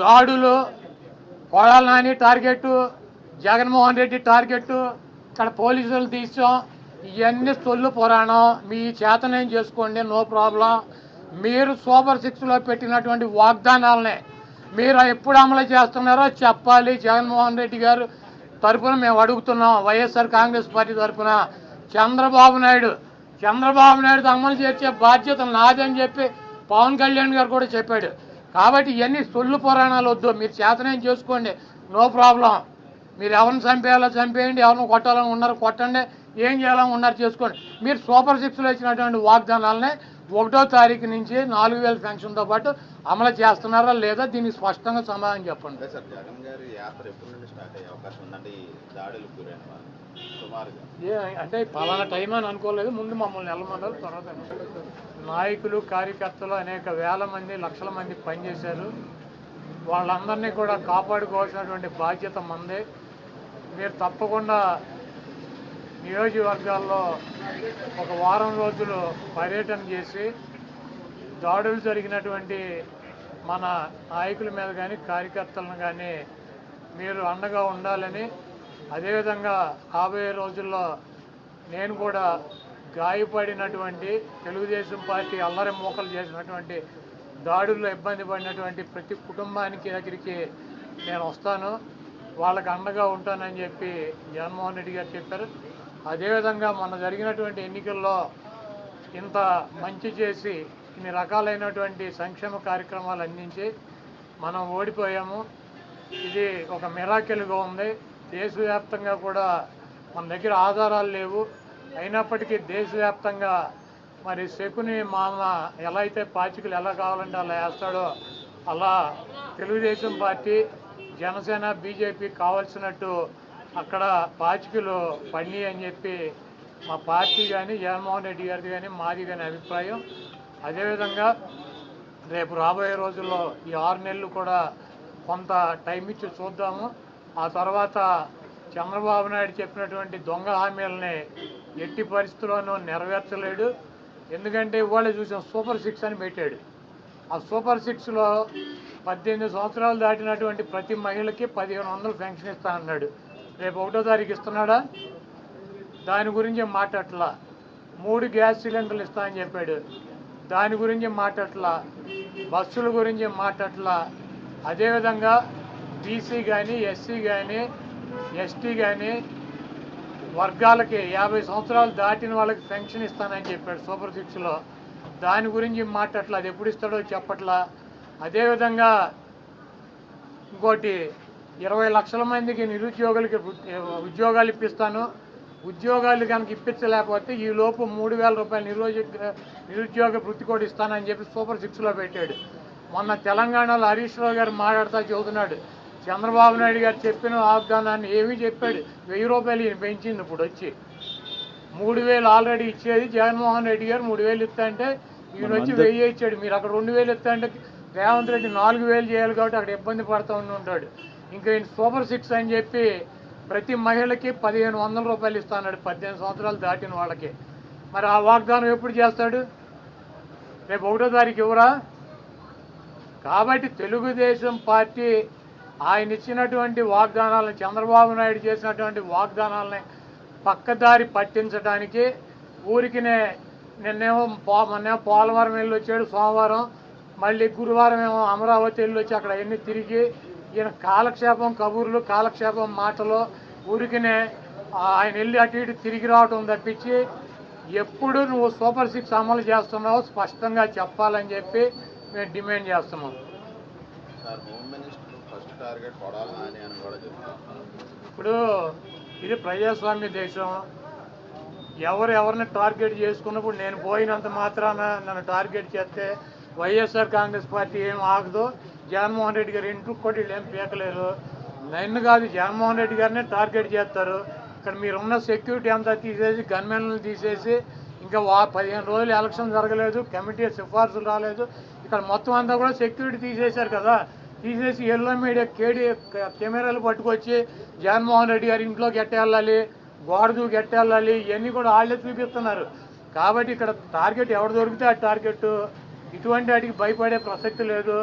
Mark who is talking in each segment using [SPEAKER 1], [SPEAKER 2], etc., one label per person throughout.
[SPEAKER 1] దాడులు, Kodali Nani target, Jaganmohan Reddy target, ఇక్కడ పోలీసులు తీసాం. ఇవన్నీ సొల్లు పురాణం. మీ చేతనేం చేసుకోండి, నో ప్రాబ్లం. మీరు సూపర్ సిక్స్లో పెట్టినటువంటి వాగ్దానాలనే మీరు ఎప్పుడు అమలు చేస్తున్నారో చెప్పాలి. జగన్మోహన్ రెడ్డి గారు తరఫున మేము అడుగుతున్నాం. వైఎస్ఆర్ కాంగ్రెస్ పార్టీ తరఫున చంద్రబాబు నాయుడు అమలు చేసే బాధ్యత నాదని చెప్పి పవన్ కళ్యాణ్ గారు కూడా చెప్పాడు. కాబట్టి ఇవన్నీ సొల్లు పురాణాలు వద్దు. మీరు చేతనేం చేసుకోండి, నో ప్రాబ్లం. మీరు ఎవరిని చంపేయాలో చంపేయండి, ఎవరిని కొట్టాలని ఉన్నారు కొట్టండి, ఏం చేయాలని ఉన్నారు చేసుకోండి. మీరు సూపర్ సిక్స్లో ఇచ్చినటువంటి వాగ్దానాలనే 1వ తారీఖు నుంచి 4000 పెన్షన్తో పాటు అమలు చేస్తున్నారా లేదా, దీనికి స్పష్టంగా సమాధానం చెప్పండి.
[SPEAKER 2] సార్, జగన్ గారి యాత్ర ఎప్పటి నుండి స్టార్ట్ అయ్యే అవకాశం ఉందండి? దాడులకు గురైన వాళ్ళు సుమారుగా
[SPEAKER 1] అంటే పలానా టైం అని అనుకోలేదు. ముందు మమ్మల్ని వెళ్ళమన్నారు, తర్వాత నాయకులు కార్యకర్తలు అనేక వేల మంది లక్షల మంది పనిచేశారు. వాళ్ళందరినీ కూడా కాపాడుకోవాల్సినటువంటి బాధ్యత మందే. మీరు తప్పకుండా నియోజకవర్గాల్లో ఒక వారం రోజులు పర్యటన చేసి దాడులు జరిగినటువంటి మన నాయకుల మీద కానీ కార్యకర్తలను కానీ మీరు అండగా ఉండాలని, అదేవిధంగా రాబోయే రోజుల్లో నేను కూడా గాయపడినటువంటి తెలుగుదేశం పార్టీ అల్లరి మోకలు చేసినటువంటి దాడుల్లో ఇబ్బంది పడినటువంటి ప్రతి కుటుంబానికి దగ్గరికి నేను వస్తాను, వాళ్ళకి అండగా ఉంటానని చెప్పి జగన్మోహన్ రెడ్డి గారు చెప్పారు. అదేవిధంగా మొన్న జరిగినటువంటి ఎన్నికల్లో ఇంత మంచి చేసి ఇన్ని రకాలైనటువంటి సంక్షేమ కార్యక్రమాలు అందించి మనం ఓడిపోయాము. ఇది ఒక మిరాకిల్గా ఉంది. దేశవ్యాప్తంగా కూడా మన దగ్గర ఆధారాలు లేవు, అయినప్పటికీ దేశవ్యాప్తంగా మరి శకుని మామ ఎలా అయితే పాచికలు ఎలా కావాలంటే అలా వేస్తాడో, అలా తెలుగుదేశం పార్టీ, జనసేన, బీజేపీ కావాల్సినట్టు అక్కడ పాచికలు పడినాయి అని చెప్పి మా పార్టీ కానీ జగన్మోహన్ రెడ్డి గారిది కానీ మాది కానీ అభిప్రాయం. అదేవిధంగా రేపు రాబోయే రోజుల్లో ఈ 6 నెలలు కూడా కొంత టైం ఇచ్చి చూద్దాము. ఆ తర్వాత చంద్రబాబు నాయుడు చెప్పినటువంటి దొంగ హామీలని ఎట్టి పరిస్థితుల్లోనూ నెరవేర్చలేడు. ఎందుకంటే ఇవాళ చూసిన సూపర్ 6 అని పెట్టాడు. ఆ సూపర్ 6లో 18 సంవత్సరాలు దాటినటువంటి ప్రతి మహిళకి 1500 పెన్షన్ ఇస్తా అన్నాడు. రేపు 1వ తారీఖు ఇస్తున్నాడా? దాని గురించి మాట్లాడట్లా. 3 గ్యాస్ సిలిండర్లు ఇస్తా అని చెప్పాడు, దాని గురించి మాట్లాడట్లా. బస్సుల గురించి మాట్లాడట్లా. అదేవిధంగా బీసీ కానీ, ఎస్సీ కానీ, ఎస్టీ కానీ వర్గాలకి 50 సంవత్సరాలు దాటిన వాళ్ళకి పెన్షన్ ఇస్తానని చెప్పాడు సూపర్ 6లో, దాని గురించి మాట్లాడట్లా. అది ఎప్పుడు ఇస్తాడో చెప్పట్లా. అదేవిధంగా ఇంకోటి 20 లక్షల మందికి నిరుద్యోగులకి ఉద్యోగాలు ఇప్పిస్తాను, ఉద్యోగాలు కనుక ఇప్పించలేకపోతే ఈ లోపు 3000 రూపాయలు నిరుద్యోగ వృత్తి కూడా ఇస్తానని చెప్పి సూపర్ 6లో పెట్టాడు. మొన్న తెలంగాణలో హరీష్ రావు గారు మాట్లాడుతూ చెబుతున్నాడు, చంద్రబాబు నాయుడు గారు చెప్పిన వాగ్దానాన్ని ఏమీ చెప్పాడు. 1000 రూపాయలు ఈయన పెంచింది. ఇప్పుడు వచ్చి 3000 ఆల్రెడీ ఇచ్చేది జగన్మోహన్ రెడ్డి గారు 3000 ఇస్తా అంటే ఈయన వచ్చి 1000 ఇచ్చాడు. మీరు అక్కడ 2000 ఇస్తా అంటే రేవంత్ రెడ్డి 4000 చేయాలి కాబట్టి అక్కడ ఇబ్బంది పడుతూ ఉంటాడు. ఇంకా ఈయన సూపర్ 6 అని చెప్పి ప్రతి మహిళకి 1500 రూపాయలు ఇస్తా అన్నాడు 18 సంవత్సరాలు దాటిన వాళ్ళకి. మరి ఆ వాగ్దానం ఎప్పుడు చేస్తాడు? రేపు 1వ తారీఖు ఇవ్వరా? కాబట్టి తెలుగుదేశం పార్టీ ఆయన ఇచ్చినటువంటి వాగ్దానాలను, చంద్రబాబు నాయుడు చేసినటువంటి వాగ్దానాలని పక్కదారి పట్టించడానికి ఊరికినే మొన్నేమో పోలవరం వెళ్ళి వచ్చాడు సోమవారం, మళ్ళీ గురువారం ఏమో అమరావతి వెళ్ళి వచ్చి అక్కడ ఎన్ని తిరిగి ఈయన కాలక్షేపం కబుర్లు, కాలక్షేపం మాటలు, ఊరికినే ఆయన వెళ్ళి అటు ఇటు తిరిగి రావటం తప్పించి ఎప్పుడు నువ్వు సూపర్ 6 అమలు చేస్తున్నావో స్పష్టంగా చెప్పాలని చెప్పి మేము డిమాండ్ చేస్తున్నాం. ఇప్పుడు ఇది ప్రజాస్వామ్య దేశం. ఎవరిని టార్గెట్ చేసుకున్నప్పుడు నేను పోయినంత మాత్రాన నన్ను టార్గెట్ చేస్తే వైఎస్ఆర్ కాంగ్రెస్ పార్టీ ఏం ఆగదు. జగన్మోహన్ రెడ్డి గారు ఇంటికి కూడా వీళ్ళు ఏం పీకలేరు. నన్ను కాదు, జగన్మోహన్ రెడ్డి గారినే టార్గెట్ చేస్తారు. ఇక్కడ మీరున్న సెక్యూరిటీ అంతా తీసేసి, గన్మెన్లను తీసేసి, ఇంకా 15 రోజులు ఎలక్షన్ జరగలేదు, కమిటీ సిఫార్సులు రాలేదు, ఇక్కడ మొత్తం అంతా కూడా సెక్యూరిటీ తీసేశారు కదా. తీసేసి ఎల్లో మీడియా కెమెరాలు పట్టుకొచ్చి జగన్మోహన్ రెడ్డి గారి ఇంట్లోకి ఎట్టేళ్ళాలి, గోడ దూకి ఎట్టేళ్ళాలి, ఇవన్నీ కూడా వాళ్ళే చూపిస్తున్నారు. కాబట్టి ఇక్కడ టార్గెట్ ఎవరు దొరికితే ఆ టార్గెట్. ఇటువంటి వాటికి భయపడే ప్రసక్తి లేదు.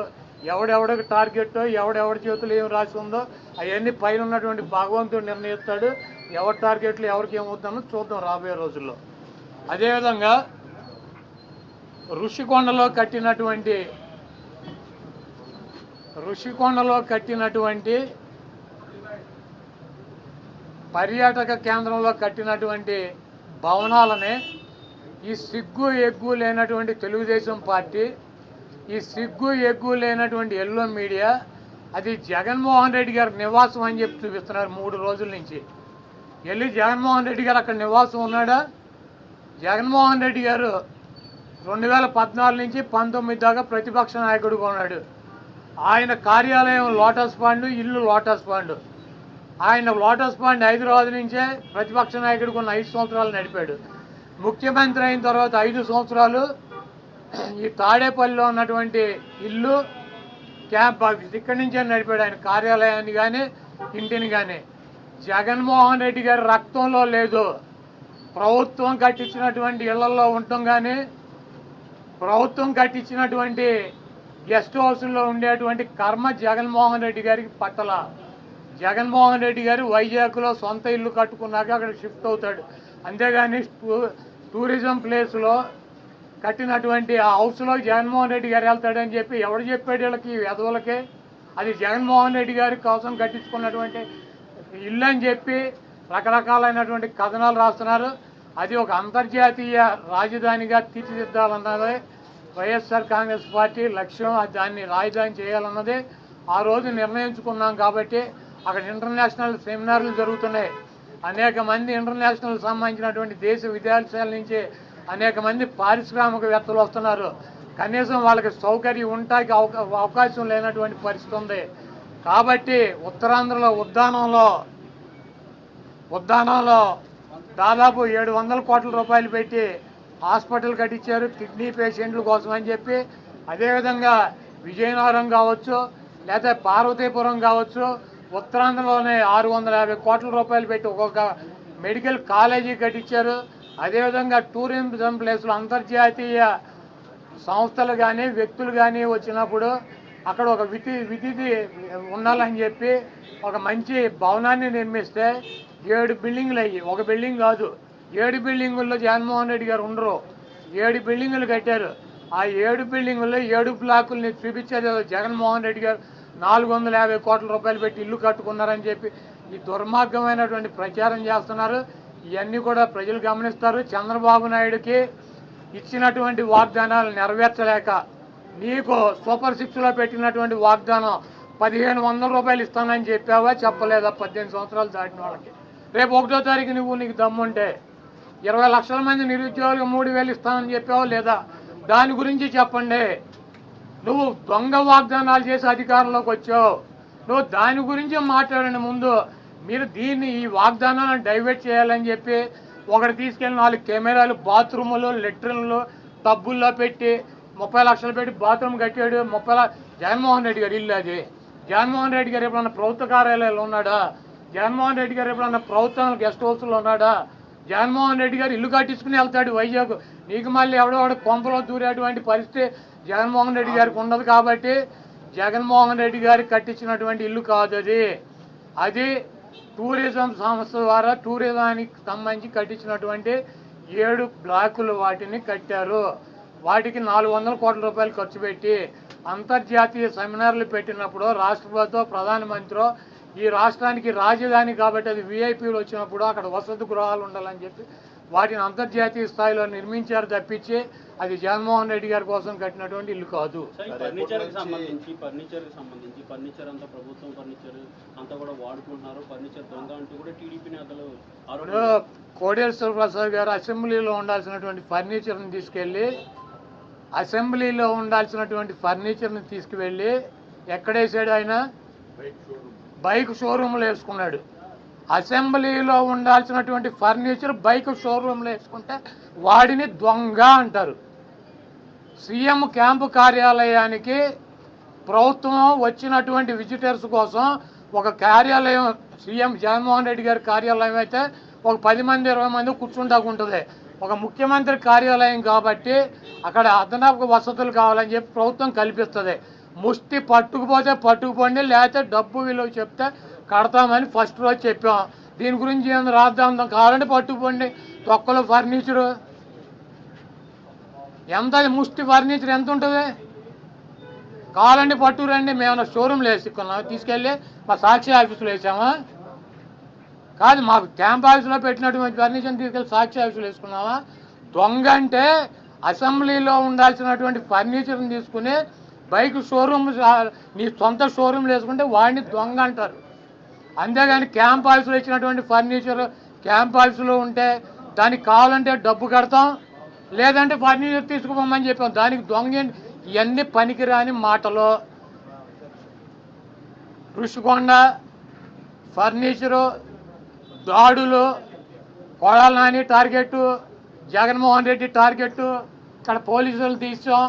[SPEAKER 1] ఎవడెవడికి టార్గెట్, ఎవడెవడి చేతులు ఏం రాసి ఉందో అవన్నీ పైన ఉన్నటువంటి భగవంతుడు నిర్ణయిస్తాడు. ఎవరి టార్గెట్లు ఎవరికి ఏమవుతుందో చూద్దాం రాబోయే రోజుల్లో. అదేవిధంగా ఋషికొండలో కట్టినటువంటి పర్యాటక కేంద్రంలో కట్టినటువంటి భవనాలనే ఈ సిగ్గు ఎగ్గు లేనటువంటి తెలుగుదేశం పార్టీ, ఈ సిగ్గు ఎగ్గు లేనటువంటి ఎల్లో మీడియా అది జగన్మోహన్ రెడ్డి గారి నివాసం అని చెప్పి చూపిస్తున్నారు 3 రోజుల నుంచి. వెళ్ళి జగన్మోహన్ రెడ్డి గారు అక్కడ నివాసం ఉన్నాడా? జగన్మోహన్ రెడ్డి గారు 2014 నుంచి 19 దాకా ప్రతిపక్ష నాయకుడిగా ఉన్నాడు. ఆయన కార్యాలయం లోటస్ పాండ్, ఇల్లు లోటస్ పాండ్. ఆయన లోటస్ పాండ్ హైదరాబాద్ నుంచే ప్రతిపక్ష నాయకుడికి ఉన్న 5 సంవత్సరాలు నడిపాడు. ముఖ్యమంత్రి అయిన తర్వాత 5 సంవత్సరాలు ఈ తాడేపల్లిలో ఉన్నటువంటి ఇల్లు క్యాంప్ ఆఫీస్ ఇక్కడి నుంచే నడిపాడు ఆయన కార్యాలయాన్ని కానీ ఇంటిని కానీ. జగన్మోహన్ రెడ్డి గారి రక్తంలో లేదు. ప్రభుత్వం కట్టించినటువంటి ఇళ్లలో ఉండటం కానీ, ప్రభుత్వం కట్టించినటువంటి గెస్ట్ హౌస్లో ఉండేటువంటి కర్మ జగన్మోహన్ రెడ్డి గారికి పట్టల. జగన్మోహన్ రెడ్డి గారు వైజాగ్లో సొంత ఇల్లు కట్టుకున్నాక అక్కడ షిఫ్ట్ అవుతాడు. అంతేగాని టూరిజం ప్లేస్లో కట్టినటువంటి ఆ హౌస్లో జగన్మోహన్ రెడ్డి గారు వెళ్తాడని చెప్పి ఎవడు చెప్పాడు వీళ్ళకి, వెధవులకే? అది జగన్మోహన్ రెడ్డి గారి కోసం కట్టించుకున్నటువంటి ఇల్లు అని చెప్పి రకరకాలైనటువంటి కథనాలు రాస్తున్నారు. అది ఒక అంతర్జాతీయ రాజధానిగా తీర్చిదిద్దాలన్నదే వైఎస్ఆర్ కాంగ్రెస్ పార్టీ లక్ష్యం. దాన్ని రాజధాని చేయాలన్నదే ఆ రోజు నిర్ణయించుకున్నాం. కాబట్టి అక్కడ ఇంటర్నేషనల్ సెమినార్లు జరుగుతున్నాయి. అనేక మంది ఇంటర్నేషనల్ సంబంధించినటువంటి దేశ విదేశాల నుంచి అనేక మంది పారిశ్రామికవేత్తలు వస్తున్నారు. కనీసం వాళ్ళకి సౌకర్యం ఉండటానికి అవకాశం లేనటువంటి పరిస్థితి ఉంది. కాబట్టి ఉత్తరాంధ్రలో ఉద్దానంలో దాదాపు 700 కోట్ల రూపాయలు పెట్టి హాస్పిటల్ కట్టించారు కిడ్నీ పేషెంట్ల కోసం అని చెప్పి. అదేవిధంగా విజయనగరం కావచ్చు, లేదా పార్వతీపురం కావచ్చు, ఉత్తరాంధ్రలోనే 650 కోట్ల రూపాయలు పెట్టి ఒక్కొక్క మెడికల్ కాలేజీ కట్టించారు. అదేవిధంగా టూరిజం ప్లేస్లో అంతర్జాతీయ సంస్థలు కానీ వ్యక్తులు కానీ వచ్చినప్పుడు అక్కడ ఒక విధి ఉండాలని చెప్పి ఒక మంచి భవనాన్ని నిర్మిస్తే 7 బిల్డింగులు అయ్యి, ఒక బిల్డింగ్ కాదు 7 బిల్డింగుల్లో జగన్మోహన్ రెడ్డి గారు ఉండరు. 7 బిల్డింగులు కట్టారు. ఆ 7 బిల్డింగుల్లో 7 బ్లాకుల్ని చూపించేది జగన్మోహన్ రెడ్డి గారు 450 కోట్ల రూపాయలు పెట్టి ఇల్లు కట్టుకున్నారని చెప్పి ఈ దుర్మార్గమైనటువంటి ప్రచారం చేస్తున్నారు. ఇవన్నీ కూడా ప్రజలు గమనిస్తారు. చంద్రబాబు నాయుడుకి ఇచ్చినటువంటి వాగ్దానాలు నెరవేర్చలేక నీకు సూపర్ 6లో పెట్టినటువంటి వాగ్దానం 1500 రూపాయలు ఇస్తానని చెప్పావా, చెప్పలేదా? 18 సంవత్సరాలు దాటిన వాళ్ళకి రేపు 1వ తారీఖు నీకు దమ్ముంటే 20 లక్షల మంది నిరుద్యోగులకు 3000 ఇస్తానని చెప్పావా లేదా? దాని గురించి చెప్పండి. నువ్వు దొంగ వాగ్దానాలు చేసి అధికారంలోకి వచ్చావు. నువ్వు దాని గురించి మాట్లాడండి. ముందు మీరు ఈ వాగ్దానాలను డైవర్ట్ చేయాలని చెప్పి ఒకటి తీసుకెళ్ళి 4 కెమెరాలు బాత్రూములు, లెట్రిన్లు, టబ్బుల్లో పెట్టి 30 లక్షలు పెట్టి బాత్రూమ్ కట్టాడు. జగన్మోహన్ రెడ్డి గారు ఇల్లు అది. జగన్మోహన్ రెడ్డి గారు ఎప్పుడన్నా ప్రభుత్వ కార్యాలయాలు ఉన్నాడా? జగన్మోహన్ రెడ్డి గారు ఎప్పుడన్నా ప్రభుత్వం గెస్ట్ హౌస్లో ఉన్నాడా? జగన్మోహన్ రెడ్డి గారు ఇల్లు కట్టించుకుని వెళ్తాడు వైజాగ్. నీకు మళ్ళీ ఎవడో కొంపలో దూరేటువంటి పరిస్థితి జగన్మోహన్ రెడ్డి గారికి ఉండదు. కాబట్టి జగన్మోహన్ రెడ్డి గారికి కట్టించినటువంటి ఇల్లు కాదు అది. అది టూరిజం సంస్థ ద్వారా టూరిజానికి సంబంధించి కట్టించినటువంటి 7 బ్లాకులు వాటిని కట్టారు. వాటికి 400 కోట్ల రూపాయలు ఖర్చు పెట్టి అంతర్జాతీయ సెమినార్లు పెట్టినప్పుడు రాష్ట్రపతితో ప్రధానమంత్రి ఈ రాష్ట్రానికి రాజధాని కాబట్టి అది విఐపీలు వచ్చినప్పుడు అక్కడ వసతి గృహాలు ఉండాలని చెప్పి వాటిని అంతర్జాతీయ స్థాయిలో నిర్మించారు తప్పించి అది జగన్మోహన్ రెడ్డి గారి కోసం కట్టినటువంటి ఇల్లు కాదు.
[SPEAKER 3] ఫర్నిచర్కి సంబంధించి ఫర్నిచర్ అంతా ప్రభుత్వం ఫర్నిచర్ అంతా కూడా వాడుకుంటున్నారు. ఫర్నిచర్ దొంగ అంటూ కూడా టీడీపీ నేతలు
[SPEAKER 1] కోడేశ్వర ప్రసాద్ గారు అసెంబ్లీలో ఉండాల్సినటువంటి ఫర్నిచర్ని తీసుకువెళ్ళి ఎక్కడేసాడు? ఆయన బైక్ షోరూమ్లో వేసుకున్నాడు. అసెంబ్లీలో ఉండాల్సినటువంటి ఫర్నిచర్ బైక్ షోరూమ్లో వేసుకుంటే వాడిని దొంగ అంటారు. సీఎం క్యాంపు కార్యాలయానికి ప్రభుత్వం వచ్చినటువంటి విజిటర్స్ కోసం ఒక కార్యాలయం, సీఎం జగన్మోహన్ రెడ్డి గారి కార్యాలయం అయితే ఒక 10 మంది 20 మంది కూర్చుంటాకుంటుంది. ఒక ముఖ్యమంత్రి కార్యాలయం కాబట్టి అక్కడ అదనపు వసతులు కావాలని చెప్పి ప్రభుత్వం కల్పిస్తుంది. ముష్టి పట్టుకుపోతే పట్టుకుపోండి, లేకపోతే డబ్బు విలువ చెప్తే కడతామని ఫస్ట్ రోజు చెప్పాం. దీని గురించి ఏమైనా రాద్దాం కావాలంటే పట్టుకుపోండి. తొక్కలు ఫర్నిచరు ఎంత, ముష్టి ఫర్నిచర్ ఎంత ఉంటుంది? కావాలంటే పట్టుకురండి. మేము షోరూమ్లో వేసుకున్నాం, తీసుకెళ్ళి మా సాక్షి ఆఫీసులో వేసామా? కాదు, మాకు క్యాంప్ ఆఫీసులో పెట్టినటువంటి ఫర్నిచర్ని తీసుకెళ్ళి సాక్షి ఆఫీసులో వేసుకున్నామా? దొంగ అంటే అసెంబ్లీలో ఉండాల్సినటువంటి ఫర్నిచర్ని తీసుకుని బైక్ షోరూమ్, నీ సొంత షోరూమ్లో వేసుకుంటే వాడిని దొంగ అంటారు. అంతేగాని క్యాంప్ ఆఫీసులో ఇచ్చినటువంటి ఫర్నిచర్ క్యాంప్ ఆఫీసులో ఉంటే దానికి కావాలంటే డబ్బు కడతాం, లేదంటే ఫర్నిచర్ తీసుకుపోమని చెప్పాం. దానికి దొంగ ఇవన్నీ పనికిరాని మాటలు. ఋషికొండ ఫర్నిచరు, దాడులు, కొడాల నాని టార్గెట్, జగన్మోహన్ రెడ్డి టార్గెట్, ఇక్కడ పోలీసులు తీసాం.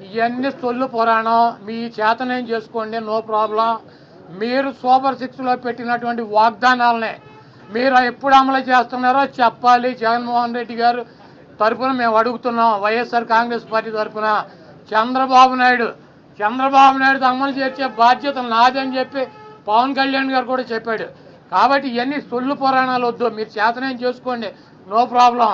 [SPEAKER 1] ఇవన్నీ సొల్లు పురాణం. మీ చేతనేం చేసుకోండి, నో ప్రాబ్లం. మీరు సూపర్ 6లో పెట్టినటువంటి వాగ్దానాలనే మీరు ఎప్పుడు అమలు చేస్తున్నారో చెప్పాలి. జగన్మోహన్ రెడ్డి గారు తరఫున మేము అడుగుతున్నాం, వైఎస్ఆర్ కాంగ్రెస్ పార్టీ తరఫున. చంద్రబాబు నాయుడు అమలు చేసే బాధ్యత నాదని చెప్పి పవన్ కళ్యాణ్ గారు కూడా చెప్పాడు. కాబట్టి ఇవన్నీ సొల్లు పురాణాలు వద్దు, మీరు చేతనేం చేసుకోండి, నో ప్రాబ్లం.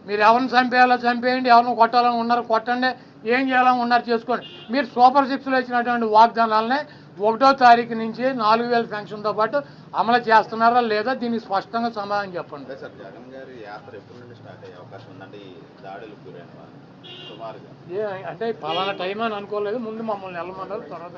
[SPEAKER 1] మీరు ఎవరిని చంపేయాలో చంపేయండి, ఎవరిని కొట్టాలని ఉన్నారు కొట్టండి, ఏం చేయాలని ఉన్నారు చేసుకోండి. మీరు సూపర్ 6లో ఇచ్చినటువంటి వాగ్దానాలనే 1వ తారీఖు నుంచి 4000 పెన్షన్తో పాటు అమలు చేస్తున్నారా లేదా, దీనికి స్పష్టంగా సమాధానం చెప్పండి.
[SPEAKER 2] సార్, జగన్ గారి యాత్ర ఎప్పటి నుండి స్టార్ట్ అయ్యే అవకాశం ఉందండి దాడులకు గురైన వాళ్ళు సుమారుగా?
[SPEAKER 1] అంటే పలానా టైం అని అనుకోలేదు, ముందు మమ్మల్ని వెళ్ళమన్నారు, తర్వాత